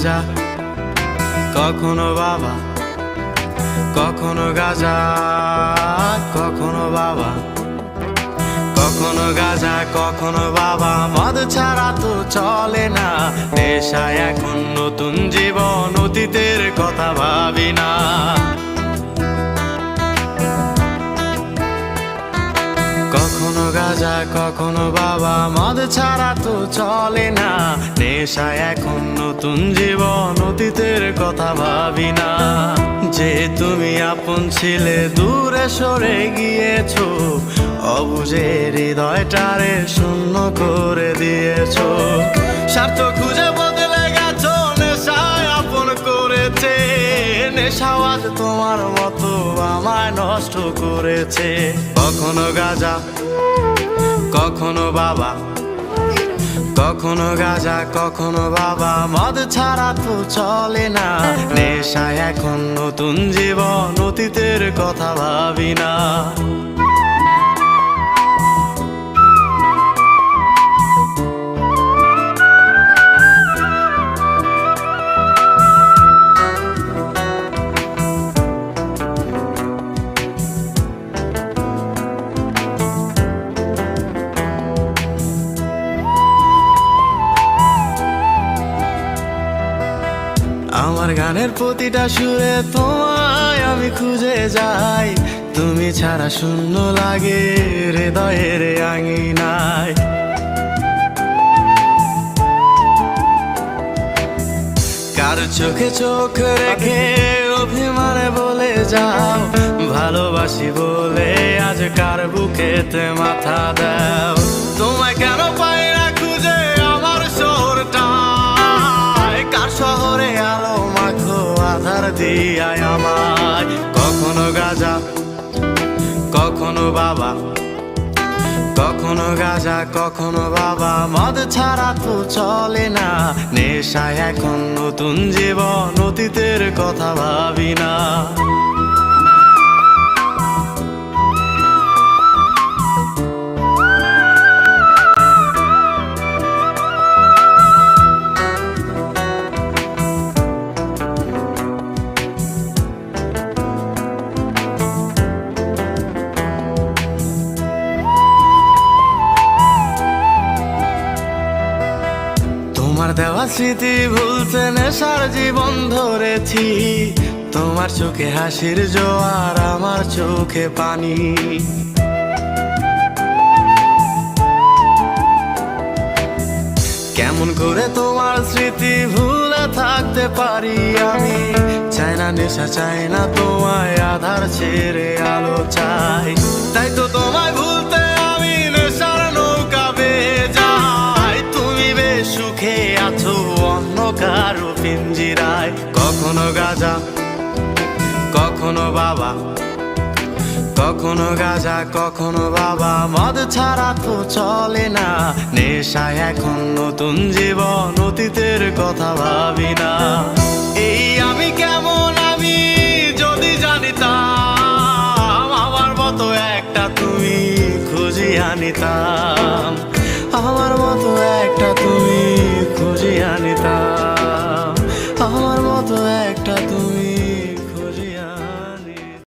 গাঁজা, কখনো বাবা, কখনো গাঁজা, কখনো বাবা, কখনো গাঁজা, কখনো বাবা। মদ ছাড়া তো চলে না, নেশায় এখন নতুন জীবন, অতীতের কথা ভাবি না। কখনো গাঁজা, কখনো বাবা, মদ ছাড়া তো চলে না, নেশায় এখন নতুন জীবন, অতীতের কথা ভাবি না। যে তুমি আপন ছিলে দূরে সরে গিয়েছো, অবুঝে হৃদয়টারে শূন্য করে দিয়েছো। স্বার্থ খুঁজে বদলে গেছো, নেশায় আপন করেছে, নেশাও আজ তোমার মতো আমায় নষ্ট করেছে। কখনো গাঁজা, কখনো বাবা, কখনো গাঁজা, কখনো বাবা, মদ ছাড়া তো চলে না, নেশায় এখন নতুন জীবন, অতীতের কথা ভাবি না। আমার গানের প্রতিটা সুরে তোমায় আমি খুঁজে যাই, তুমি ছাড়া শূন্য লাগে হৃদয়ের আঙিনায়। কার চোখে চোখ রেখে অভিমানে বলে যাও, ভালোবাসি বলে আজ কার বুকেতে মাথা দাও। তোমায় কেন পাই না খুঁজে আমার শহরটা, কার শহরে আলো মাখো আধার দিয়ায় আমায়। কখনো গাঁজা, কখনো বাবা, কখনো গাঁজা, কখনো বাবা, মদ ছাড়া তো চলে না, নেশায় এখন নতুন জীবন, অতীতের কথা ভাবি না। তোমার দেওয়া স্মৃতি ভুলতে নেশার জীবন ধরেছি, তোমার চোখে হাসির জোয়ার, আমার চোখে পানি। কেমন করে তোমার স্মৃতি ভুলে থাকতে পারি আমি, চাই না নেশা, চাই না তোমায় আধার ছেড়ে আলো চাই। তাই তো তোমায় ভুলতে আমি নেশার নৌকা বেয়ে যাই, তুমি বেশ সুখে আছো অন্য কারো পিঞ্জিরায়। কখনো গাঁজা, কখনো বাবা, কখনো গাঁজা, কখনো বাবা, মদ ছাড়া তো চলে না, নেশায় এখন নতুন জীবন, অতীতের কথা ভাবি না। এই আমি কেমন আমি যদি জানিতাম, আমার মতো একটা তুমি খুঁজিয়ে আনিতাম, আমার মতো একটা তুমি খুঁজিয়ে আনিতাম, আমার মতো একটা তুমি